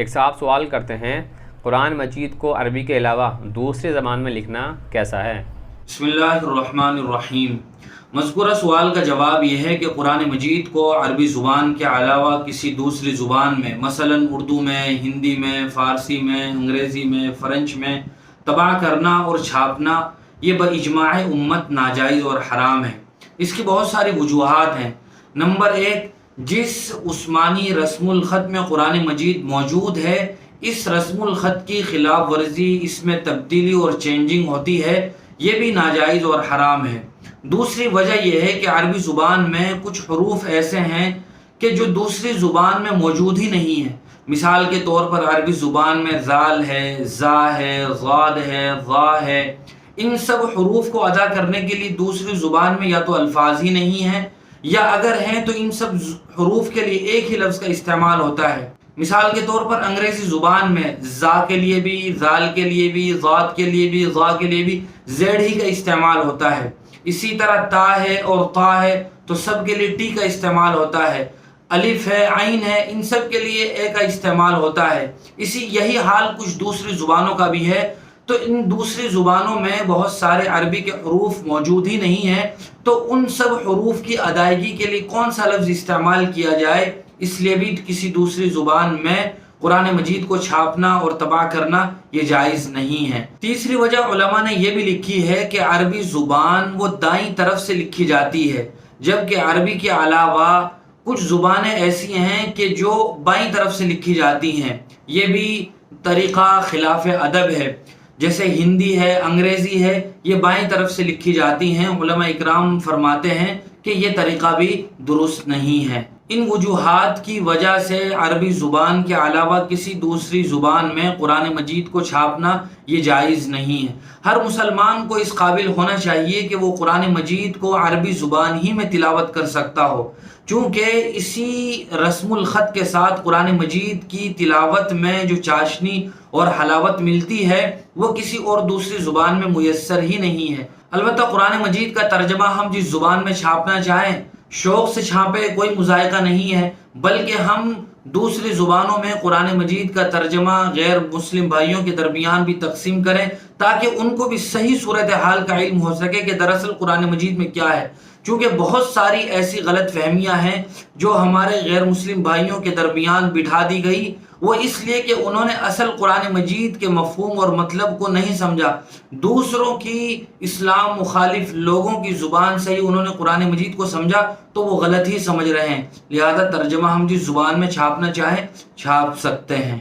ایک صاحب سوال کرتے ہیں قرآن مجید کو عربی کے علاوہ دوسری زبان میں لکھنا کیسا ہے؟ بسم اللہ الرحمن الرحیم۔ مذکورہ سوال کا جواب یہ ہے کہ قرآن مجید کو عربی زبان کے علاوہ کسی دوسری زبان میں مثلا اردو میں، ہندی میں، فارسی میں، انگریزی میں، فرنچ میں طبع کرنا اور چھاپنا یہ باجماع امت ناجائز اور حرام ہے۔ اس کی بہت ساری وجوہات ہیں۔ نمبر 1، جس عثمانی رسم الخط میں قرآن مجید موجود ہے اس رسم الخط کی خلاف ورزی، اس میں تبدیلی اور چینجنگ ہوتی ہے، یہ بھی ناجائز اور حرام ہے۔ دوسری وجہ یہ ہے کہ عربی زبان میں کچھ حروف ایسے ہیں کہ جو دوسری زبان میں موجود ہی نہیں ہیں۔ مثال کے طور پر عربی زبان میں ذال ہے، زا ہے، ضاد ہے، ظا ہے۔ ان سب حروف کو ادا کرنے کے لیے دوسری زبان میں یا تو الفاظ ہی نہیں ہیں یا اگر ہیں تو ان سب حروف کے لیے ایک ہی لفظ کا استعمال ہوتا ہے۔ مثال کے طور پر انگریزی زبان میں زا کے لیے بھی، ذال کے لیے بھی، ضاد کے لیے بھی، ظا کے لیے بھی زیڈ ہی کا استعمال ہوتا ہے۔ اسی طرح تا ہے اور طا ہے تو سب کے لیے ٹی کا استعمال ہوتا ہے۔ الف ہے، عین ہے، ان سب کے لیے اے کا استعمال ہوتا ہے۔ یہی حال کچھ دوسری زبانوں کا بھی ہے۔ تو ان دوسری زبانوں میں بہت سارے عربی کے حروف موجود ہی نہیں ہیں، تو ان سب حروف کی ادائیگی کے لیے کون سا لفظ استعمال کیا جائے، اس لیے بھی کسی دوسری زبان میں قرآن مجید کو چھاپنا اور طبع کرنا یہ جائز نہیں ہے۔ تیسری وجہ علماء نے یہ بھی لکھی ہے کہ عربی زبان وہ دائیں طرف سے لکھی جاتی ہے، جبکہ عربی کے علاوہ کچھ زبانیں ایسی ہیں کہ جو بائیں طرف سے لکھی جاتی ہیں۔ یہ بھی طریقہ خلاف ادب ہے۔ جیسے ہندی ہے، انگریزی ہے، یہ بائیں طرف سے لکھی جاتی ہیں۔ علماء اکرام فرماتے ہیں کہ یہ طریقہ بھی درست نہیں ہے۔ ان وجوہات کی وجہ سے عربی زبان کے علاوہ کسی دوسری زبان میں قرآن مجید کو چھاپنا یہ جائز نہیں ہے۔ ہر مسلمان کو اس قابل ہونا چاہیے کہ وہ قرآن مجید کو عربی زبان ہی میں تلاوت کر سکتا ہو، چونکہ اسی رسم الخط کے ساتھ قرآن مجید کی تلاوت میں جو چاشنی اور حلاوت ملتی ہے وہ کسی اور دوسری زبان میں میسر ہی نہیں ہے۔ البتہ قرآن مجید کا ترجمہ ہم جس زبان میں چھاپنا چاہیں شوق سے چھاپے، کوئی مذائقہ نہیں ہے، بلکہ ہم دوسری زبانوں میں قرآن مجید کا ترجمہ غیر مسلم بھائیوں کے درمیان بھی تقسیم کریں تاکہ ان کو بھی صحیح صورتحال کا علم ہو سکے کہ دراصل قرآن مجید میں کیا ہے، چونکہ بہت ساری ایسی غلط فہمیاں ہیں جو ہمارے غیر مسلم بھائیوں کے درمیان بٹھا دی گئی، وہ اس لیے کہ انہوں نے اصل قرآن مجید کے مفہوم اور مطلب کو نہیں سمجھا۔ دوسروں کی اسلام مخالف لوگوں کی زبان سے ہی انہوں نے قرآن مجید کو سمجھا تو وہ غلط ہی سمجھ رہے ہیں، لہذا ترجمہ ہم جس زبان میں چھاپنا چاہیں چھاپ سکتے ہیں۔